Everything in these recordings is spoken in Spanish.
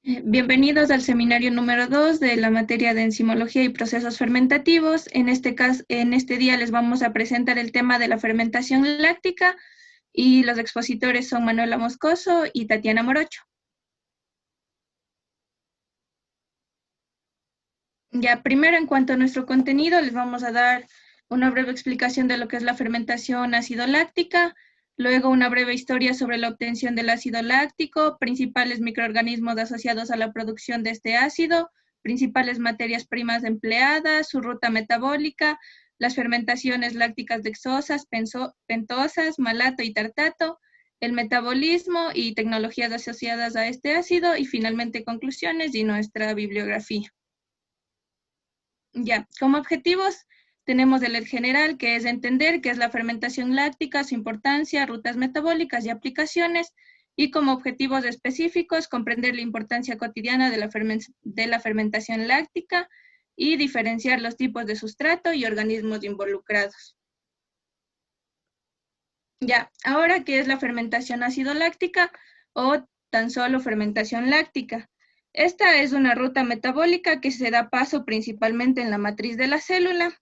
Bienvenidos al seminario número 2 de la materia de enzimología y procesos fermentativos. En este caso, en este día les vamos a presentar el tema de la fermentación láctica y los expositores son Manuela Moscoso y Tatiana Morocho. Ya, primero en cuanto a nuestro contenido, les vamos a dar una breve explicación de lo que es la fermentación ácido láctica, luego una breve historia sobre la obtención del ácido láctico, principales microorganismos asociados a la producción de este ácido, principales materias primas empleadas, su ruta metabólica, las fermentaciones lácticas dexosas, pentosas, malato y tartato, el metabolismo y tecnologías asociadas a este ácido y finalmente conclusiones y nuestra bibliografía. Ya, como objetivos tenemos el general, que es entender qué es la fermentación láctica, su importancia, rutas metabólicas y aplicaciones, y como objetivos específicos, comprender la importancia cotidiana de la fermentación láctica y diferenciar los tipos de sustrato y organismos involucrados. Ya, ahora, ¿qué es la fermentación ácido láctica o tan solo fermentación láctica? Esta es una ruta metabólica que se da paso principalmente en la matriz de la célula.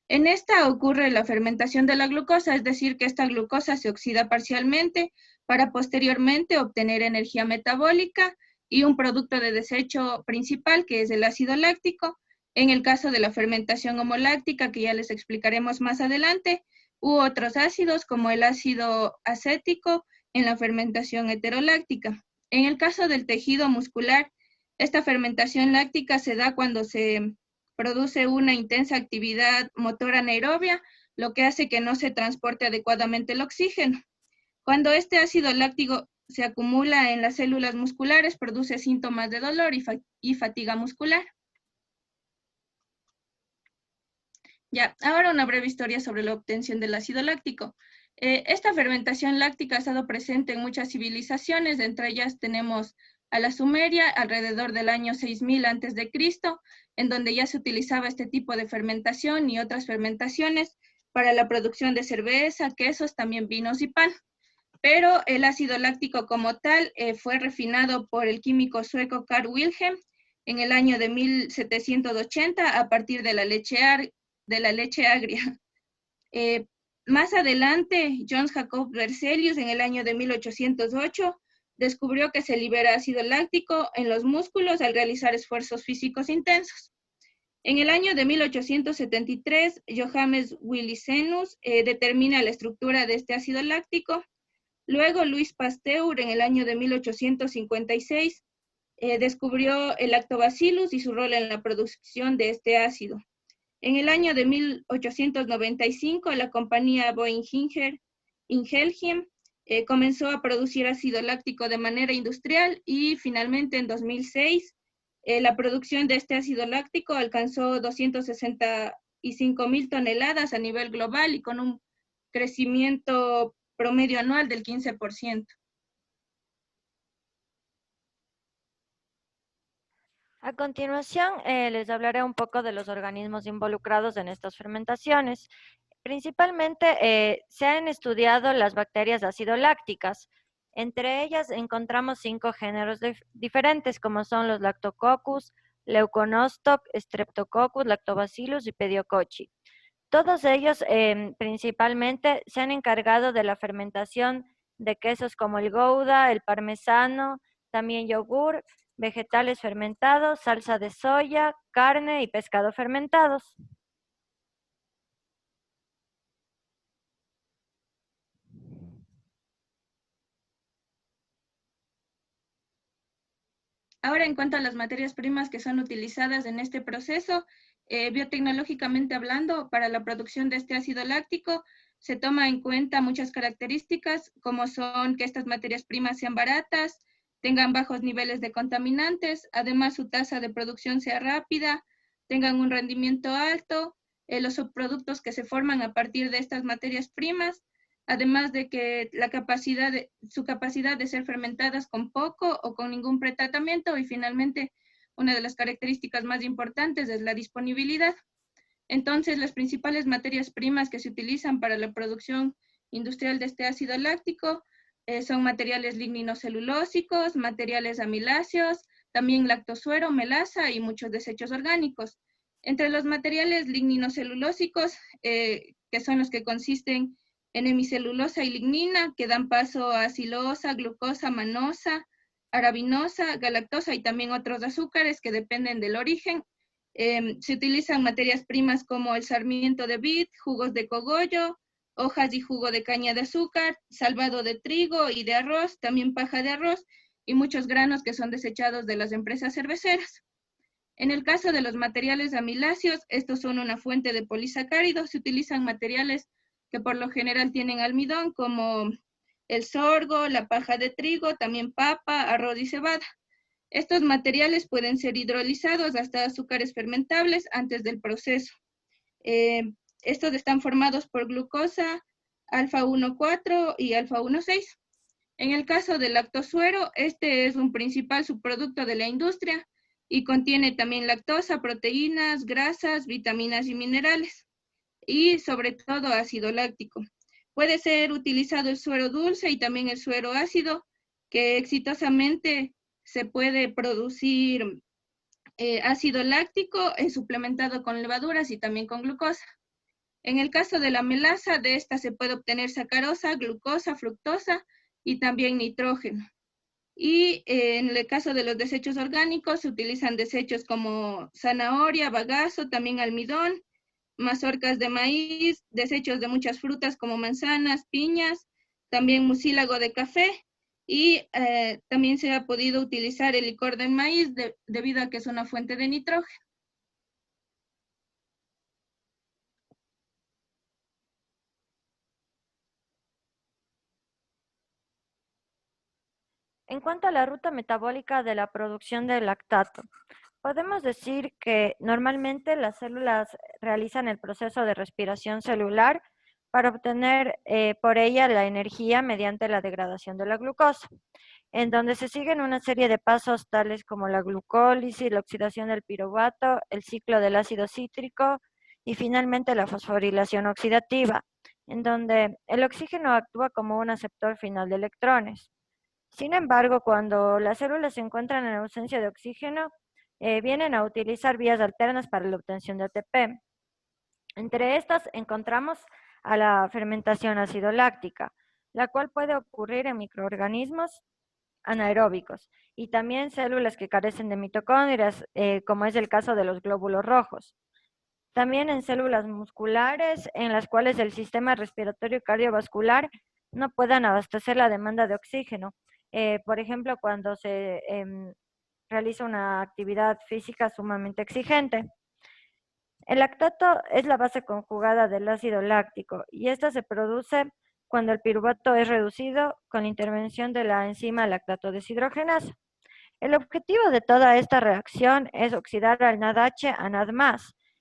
En esta ocurre la fermentación de la glucosa, es decir, que esta glucosa se oxida parcialmente para posteriormente obtener energía metabólica y un producto de desecho principal, que es el ácido láctico. En el caso de la fermentación homoláctica, que ya les explicaremos más adelante, u otros ácidos como el ácido acético en la fermentación heteroláctica. En el caso del tejido muscular, esta fermentación láctica se da cuando se produce una intensa actividad motora anaerobia, lo que hace que no se transporte adecuadamente el oxígeno. Cuando este ácido láctico se acumula en las células musculares, produce síntomas de dolor y fatiga muscular. Ya, ahora una breve historia sobre la obtención del ácido láctico. Esta fermentación láctica ha estado presente en muchas civilizaciones, entre ellas tenemos a la Sumeria alrededor del año 6000 a.C., en donde ya se utilizaba este tipo de fermentación y otras fermentaciones para la producción de cerveza, quesos, también vinos y pan. Pero el ácido láctico como tal fue refinado por el químico sueco Carl Wilhelm en el año de 1780 a partir de la leche agria. Eh, Más adelante, John Jacob Berzelius en el año de 1808 descubrió que se libera ácido láctico en los músculos al realizar esfuerzos físicos intensos. En el año de 1873, Johannes Willisenus determina la estructura de este ácido láctico. Luego, Louis Pasteur en el año de 1856 descubrió el lactobacillus y su rol en la producción de este ácido. En el año de 1895, la compañía Boehringer-Ingelheim comenzó a producir ácido láctico de manera industrial y finalmente en 2006 la producción de este ácido láctico alcanzó 265.000 toneladas a nivel global y con un crecimiento promedio anual del 15%. A continuación, les hablaré un poco de los organismos involucrados en estas fermentaciones. Principalmente, se han estudiado las bacterias ácido-lácticas. Entre ellas encontramos 5 géneros diferentes, como son los Lactococcus, Leuconostoc, Streptococcus, Lactobacillus y Pediocochi. Todos ellos principalmente se han encargado de la fermentación de quesos como el Gouda, el parmesano, también yogur, vegetales fermentados, salsa de soya, carne y pescado fermentados. Ahora, en cuanto a las materias primas que son utilizadas en este proceso, biotecnológicamente hablando, para la producción de este ácido láctico, se toma en cuenta muchas características, como son que estas materias primas sean baratas, tengan bajos niveles de contaminantes, además su tasa de producción sea rápida, tengan un rendimiento alto, los subproductos que se forman a partir de estas materias primas, además de que su capacidad de ser fermentadas con poco o con ningún pretratamiento, y finalmente una de las características más importantes es la disponibilidad. Entonces, las principales materias primas que se utilizan para la producción industrial de este ácido láctico son materiales ligninocelulósicos, materiales amiláceos, también lactosuero, melaza y muchos desechos orgánicos. Entre los materiales ligninocelulósicos, que son los que consisten en hemicelulosa y lignina, que dan paso a silosa, glucosa, manosa, arabinosa, galactosa y también otros azúcares que dependen del origen. Se utilizan materias primas como el sarmiento de vid, jugos de cogollo, hojas y jugo de caña de azúcar, salvado de trigo y de arroz, también paja de arroz y muchos granos que son desechados de las empresas cerveceras. En el caso de los materiales amiláceos, estos son una fuente de polisacáridos. Se utilizan materiales que por lo general tienen almidón, como el sorgo, la paja de trigo, también papa, arroz y cebada. Estos materiales pueden ser hidrolizados hasta azúcares fermentables antes del proceso. Estos están formados por glucosa, alfa 1,4 y alfa 1,6. En el caso del lactosuero, este es un principal subproducto de la industria y contiene también lactosa, proteínas, grasas, vitaminas y minerales, y sobre todo ácido láctico. Puede ser utilizado el suero dulce y también el suero ácido, que exitosamente se puede producir ácido láctico suplementado con levaduras y también con glucosa. En el caso de la melaza, de esta se puede obtener sacarosa, glucosa, fructosa y también nitrógeno. Y en el caso de los desechos orgánicos, se utilizan desechos como zanahoria, bagazo, también almidón, mazorcas de maíz, desechos de muchas frutas como manzanas, piñas, también mucílago de café, y también se ha podido utilizar el licor de maíz debido a que es una fuente de nitrógeno. En cuanto a la ruta metabólica de la producción del lactato, podemos decir que normalmente las células realizan el proceso de respiración celular para obtener por ella la energía mediante la degradación de la glucosa, en donde se siguen una serie de pasos tales como la glucólisis, la oxidación del piruvato, el ciclo del ácido cítrico y finalmente la fosforilación oxidativa, en donde el oxígeno actúa como un aceptor final de electrones. Sin embargo, cuando las células se encuentran en ausencia de oxígeno, vienen a utilizar vías alternas para la obtención de ATP. Entre estas encontramos a la fermentación ácido-láctica, la cual puede ocurrir en microorganismos anaeróbicos y también células que carecen de mitocondrias, como es el caso de los glóbulos rojos. También en células musculares, en las cuales el sistema respiratorio y cardiovascular no puedan abastecer la demanda de oxígeno. Por ejemplo, cuando se realiza una actividad física sumamente exigente. El lactato es la base conjugada del ácido láctico y esta se produce cuando el piruvato es reducido con la intervención de la enzima lactato deshidrogenasa. El objetivo de toda esta reacción es oxidar al NADH a NAD+,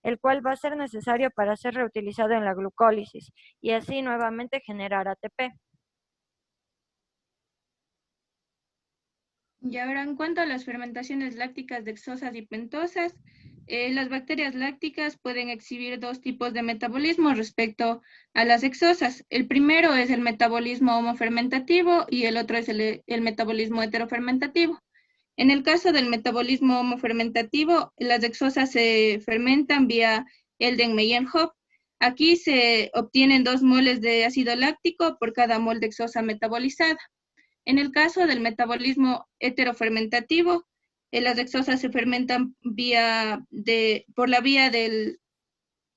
el cual va a ser necesario para ser reutilizado en la glucólisis y así nuevamente generar ATP. Y ahora, en cuanto a las fermentaciones lácticas dexosas y pentosas, las bacterias lácticas pueden exhibir dos tipos de metabolismo respecto a las dexosas. El primero es el metabolismo homofermentativo y el otro es el metabolismo heterofermentativo. En el caso del metabolismo homofermentativo, las dexosas se fermentan vía Elden-Meyenhof. Aquí se obtienen 2 moles de ácido láctico por cada mol dexosa metabolizada. En el caso del metabolismo heterofermentativo, las dexosas se fermentan por la vía del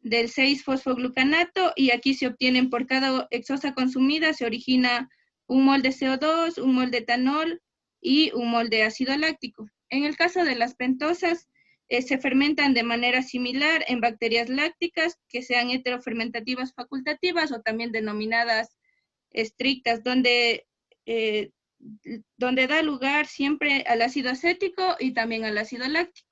6-fosfoglucanato y aquí se obtienen por cada dexosa consumida, se origina 1 mol de CO2, 1 mol de etanol y 1 mol de ácido láctico. En el caso de las pentosas, se fermentan de manera similar en bacterias lácticas que sean heterofermentativas facultativas o también denominadas estrictas, donde da lugar siempre al ácido acético y también al ácido láctico.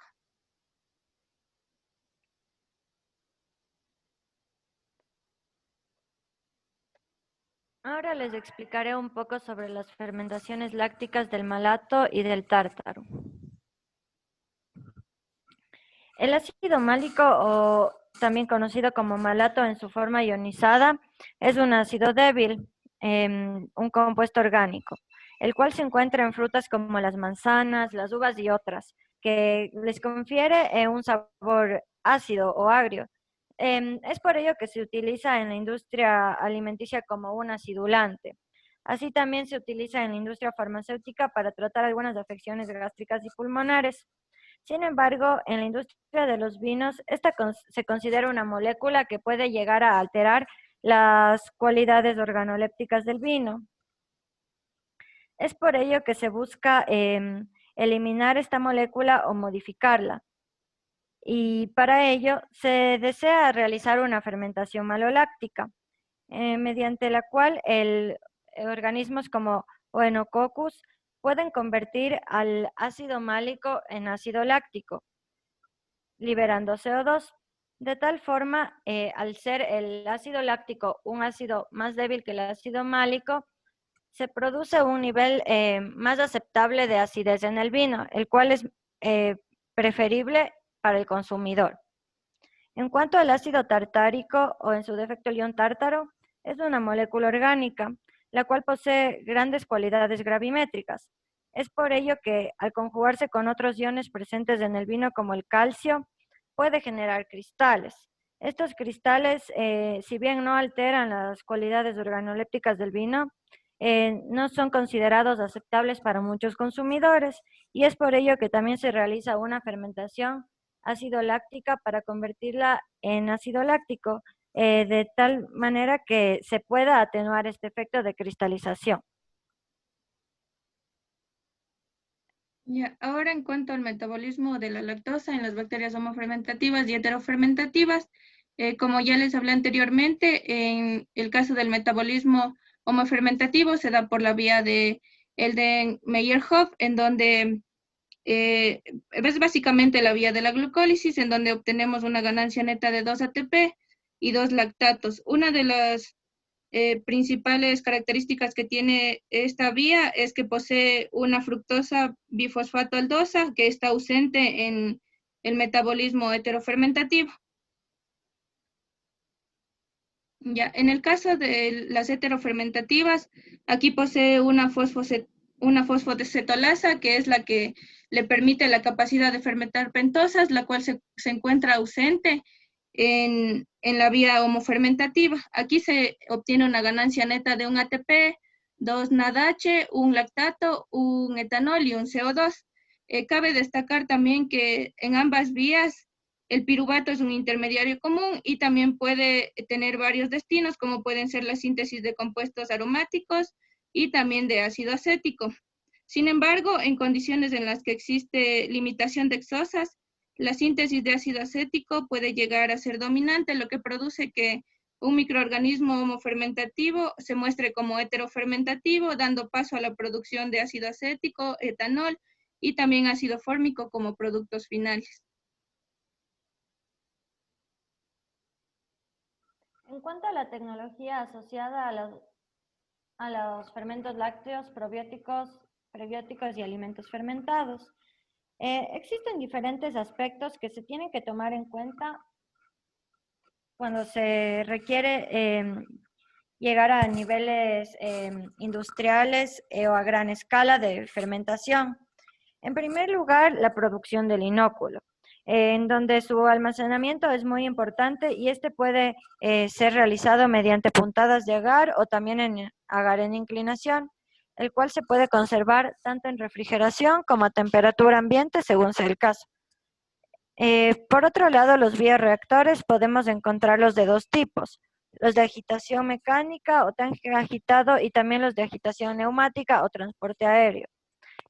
Ahora les explicaré un poco sobre las fermentaciones lácticas del malato y del tártaro. El ácido málico, o también conocido como malato en su forma ionizada, es un ácido débil, un compuesto orgánico. el cual se encuentra en frutas como las manzanas, las uvas y otras, que les confiere un sabor ácido o agrio. Es por ello que se utiliza en la industria alimenticia como un acidulante. Así también se utiliza en la industria farmacéutica para tratar algunas afecciones gástricas y pulmonares. Sin embargo, en la industria de los vinos, se considera una molécula que puede llegar a alterar las cualidades organolépticas del vino. Es por ello que se busca eliminar esta molécula o modificarla. Y para ello se desea realizar una fermentación maloláctica, mediante la cual organismos como Oenococcus pueden convertir al ácido málico en ácido láctico, liberando CO2. De tal forma, al ser el ácido láctico un ácido más débil que el ácido málico, se produce un nivel más aceptable de acidez en el vino, el cual es preferible para el consumidor. En cuanto al ácido tartárico, o en su defecto el ion tártaro, es una molécula orgánica, la cual posee grandes cualidades gravimétricas. Es por ello que, al conjugarse con otros iones presentes en el vino como el calcio, puede generar cristales. Estos cristales, si bien no alteran las cualidades organolépticas del vino, no son considerados aceptables para muchos consumidores, y es por ello que también se realiza una fermentación ácido láctica para convertirla en ácido láctico, de tal manera que se pueda atenuar este efecto de cristalización. Ya, ahora en cuanto al metabolismo de la lactosa en las bacterias homofermentativas y heterofermentativas, como ya les hablé anteriormente, en el caso del metabolismo homofermentativo se da por la vía de Eden-Meyerhof, en donde es básicamente la vía de la glucólisis, en donde obtenemos una ganancia neta de 2 ATP y 2 lactatos. Una de las principales características que tiene esta vía es que posee una fructosa bifosfato aldosa que está ausente en el metabolismo heterofermentativo. Ya, en el caso de las heterofermentativas, aquí posee una fosfodecetolasa, que es la que le permite la capacidad de fermentar pentosas, la cual se encuentra ausente en la vía homofermentativa. Aquí se obtiene una ganancia neta de un ATP, 2 NADH, un lactato, un etanol y un CO2. Cabe destacar también que en ambas vías el piruvato es un intermediario común y también puede tener varios destinos, como pueden ser la síntesis de compuestos aromáticos y también de ácido acético. Sin embargo, en condiciones en las que existe limitación de exosas, la síntesis de ácido acético puede llegar a ser dominante, lo que produce que un microorganismo homofermentativo se muestre como heterofermentativo, dando paso a la producción de ácido acético, etanol y también ácido fórmico como productos finales. En cuanto a la tecnología asociada a los fermentos lácteos, probióticos, prebióticos y alimentos fermentados, existen diferentes aspectos que se tienen que tomar en cuenta cuando se requiere llegar a niveles industriales o a gran escala de fermentación. En primer lugar, la producción del inóculo, en donde su almacenamiento es muy importante y este puede ser realizado mediante puntadas de agar o también en agar en inclinación, el cual se puede conservar tanto en refrigeración como a temperatura ambiente según sea el caso. Por otro lado, los bioreactores podemos encontrarlos de dos tipos: los de agitación mecánica o tanque agitado y también los de agitación neumática o transporte aéreo.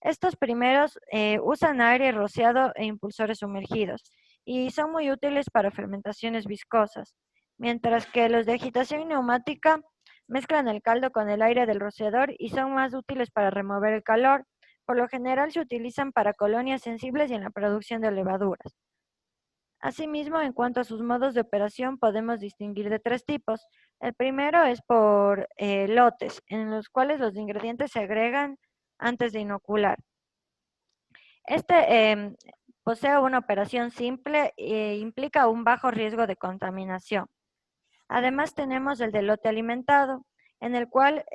Estos primeros usan aire rociado e impulsores sumergidos y son muy útiles para fermentaciones viscosas, mientras que los de agitación neumática mezclan el caldo con el aire del rociador y son más útiles para remover el calor. Por lo general se utilizan para colonias sensibles y en la producción de levaduras. Asimismo, en cuanto a sus modos de operación, podemos distinguir de tres tipos. El primero es por lotes, en los cuales los ingredientes se agregan antes de inocular. Este posee una operación simple e implica un bajo riesgo de contaminación. Además, tenemos el de lote alimentado, en el cual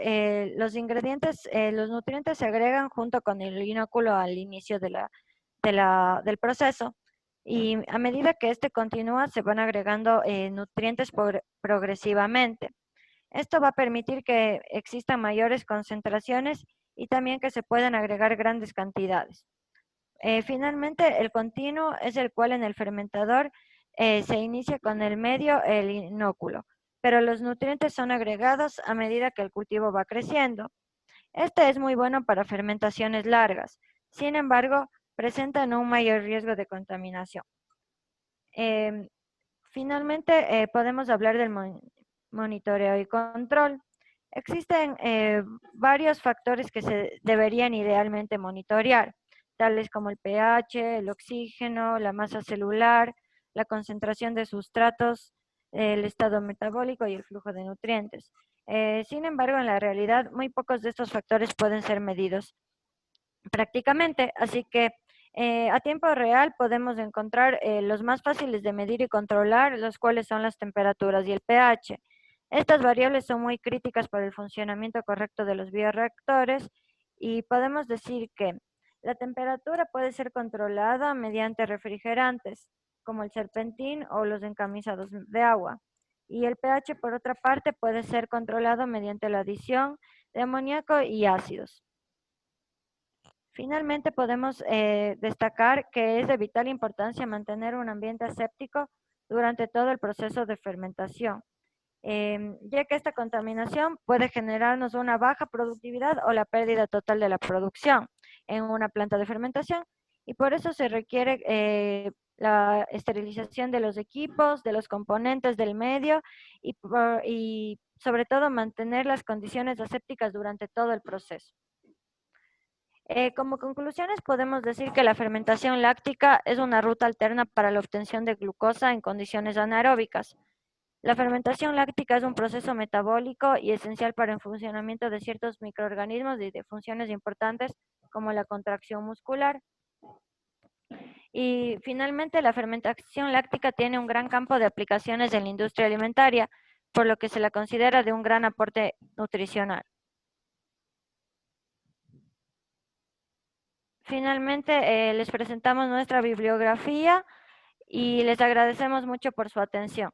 los ingredientes, los nutrientes se agregan junto con el inóculo al inicio del proceso. Y a medida que este continúa, se van agregando nutrientes progresivamente. Esto va a permitir que existan mayores concentraciones y también que se puedan agregar grandes cantidades. Finalmente, el continuo es el cual en el fermentador se inicia con el medio, el inóculo, pero los nutrientes son agregados a medida que el cultivo va creciendo. Este es muy bueno para fermentaciones largas, sin embargo, presentan un mayor riesgo de contaminación. Em, Finalmente, podemos hablar del monitoreo y control. Existen varios factores que se deberían idealmente monitorear, tales como el pH, el oxígeno, la masa celular, la concentración de sustratos, el estado metabólico y el flujo de nutrientes. Sin embargo, en la realidad, muy pocos de estos factores pueden ser medidos prácticamente, así que a tiempo real podemos encontrar los más fáciles de medir y controlar, los cuales son las temperaturas y el pH. Estas variables son muy críticas para el funcionamiento correcto de los bioreactores y podemos decir que la temperatura puede ser controlada mediante refrigerantes, como el serpentín o los encamisados de agua. Y el pH, por otra parte, puede ser controlado mediante la adición de amoníaco y ácidos. Finalmente, podemos destacar que es de vital importancia mantener un ambiente aséptico durante todo el proceso de fermentación, ya que esta contaminación puede generarnos una baja productividad o la pérdida total de la producción en una planta de fermentación, y por eso se requiere la esterilización de los equipos, de los componentes del medio y sobre todo mantener las condiciones asépticas durante todo el proceso. Como conclusiones, podemos decir que la fermentación láctica es una ruta alterna para la obtención de glucosa en condiciones anaeróbicas. La fermentación láctica es un proceso metabólico y esencial para el funcionamiento de ciertos microorganismos y de funciones importantes como la contracción muscular. Y finalmente, la fermentación láctica tiene un gran campo de aplicaciones en la industria alimentaria, por lo que se la considera de un gran aporte nutricional. Finalmente, les presentamos nuestra bibliografía y les agradecemos mucho por su atención.